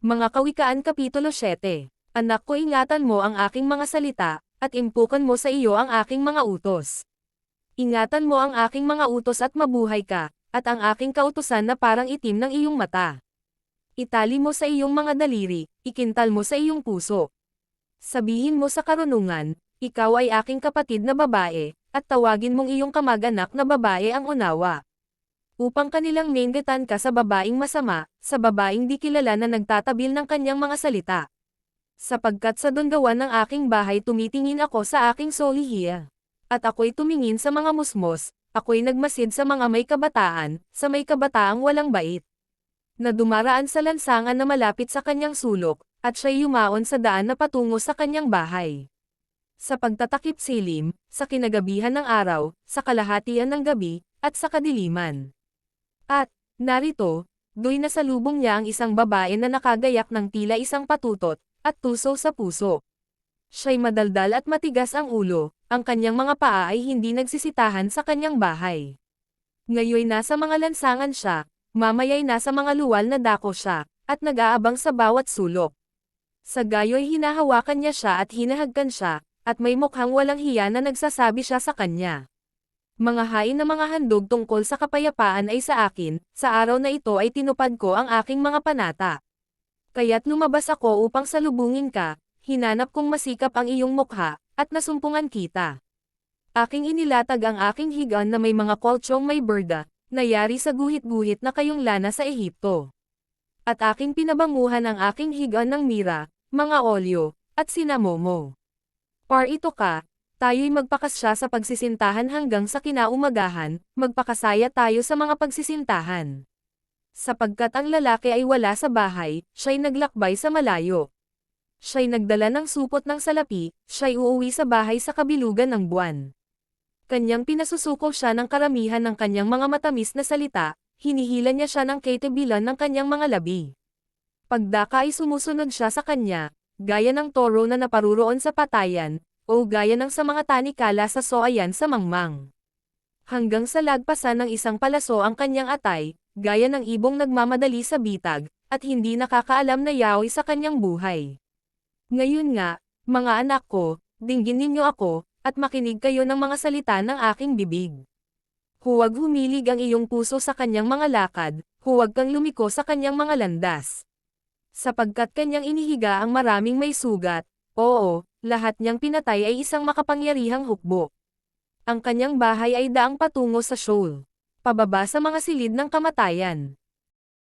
Mga Kawikaan Kapitulo 7. Anak ko, ingatan mo ang aking mga salita, at impukan mo sa iyo ang aking mga utos. Ingatan mo ang aking mga utos at mabuhay ka, at ang aking kautusan na parang itim ng iyong mata. Itali mo sa iyong mga daliri, ikintal mo sa iyong puso. Sabihin mo sa karunungan, ikaw ay aking kapatid na babae, at tawagin mong iyong kamag-anak na babae ang unawa. Upang kanilang nenggatan ka sa babaeng masama, sa babaeng di kilala na nagtatabil ng kanyang mga salita. Sapagkat sa dunggawan ng aking bahay tumitingin ako sa aking solihiya. At ako'y tumingin sa mga musmos, ako'y nagmasid sa mga may kabataan, sa may kabataang walang bait. Na dumaraan sa lansangan na malapit sa kanyang sulok, at siya'y yumaon sa daan na patungo sa kanyang bahay. Sa pagtatakip silim, sa kinagabihan ng araw, sa kalahatian ng gabi, at sa kadiliman. At, narito, do'y nasalubong niya ang isang babae na nakagayak ng tila isang patutot, at tuso sa puso. Siya'y madaldal at matigas ang ulo, ang kanyang mga paa ay hindi nagsisitahan sa kanyang bahay. Ngayoy nasa mga lansangan siya, mamaya'y nasa mga luwal na dako siya, at nag-aabang sa bawat sulok. Sa gayo'y hinahawakan niya siya at hinahagkan siya, at may mukhang walang hiya na nagsasabi siya sa kanya. Mga hain na mga handog tungkol sa kapayapaan ay sa akin, sa araw na ito ay tinupad ko ang aking mga panata. Kaya't lumabas ako upang salubungin ka, hinanap kong masikap ang iyong mukha, at nasumpungan kita. Aking inilatag ang aking higaan na may mga koltsong may berda, na yari sa guhit-guhit na kayong lana sa Ehipto. At aking pinabanguhan ang aking higaan ng mira, mga olyo, at sinamomo. Par ito ka, tayo'y magpakasya sa pagsisintahan hanggang sa kinaumagahan, magpakasaya tayo sa mga pagsisintahan. Sapagkat ang lalaki ay wala sa bahay, siya'y naglakbay sa malayo. Siya'y nagdala ng supot ng salapi, siya'y uuwi sa bahay sa kabilugan ng buwan. Kanyang pinasusuko siya ng karamihan ng kanyang mga matamis na salita, hinihila niya siya ng katebilan ng kanyang mga labi. Pagdaka ay sumusunod siya sa kanya, gaya ng toro na naparuroon sa patayan, o gaya ng sa mga tanikala sa soayan sa mangmang. Hanggang sa lagpasan ng isang palaso ang kanyang atay, gaya ng ibong nagmamadali sa bitag, at hindi nakakaalam na yaoy sa kanyang buhay. Ngayon nga, mga anak ko, dinggin ninyo ako, at makinig kayo ng mga salita ng aking bibig. Huwag humilig ang iyong puso sa kanyang mga lakad, huwag kang lumiko sa kanyang mga landas. Sapagkat kanyang inihiga ang maraming may sugat, oo, lahat niyang pinatay ay isang makapangyarihang hukbo. Ang kanyang bahay ay daang patungo sa Sheol, pababa sa mga silid ng kamatayan.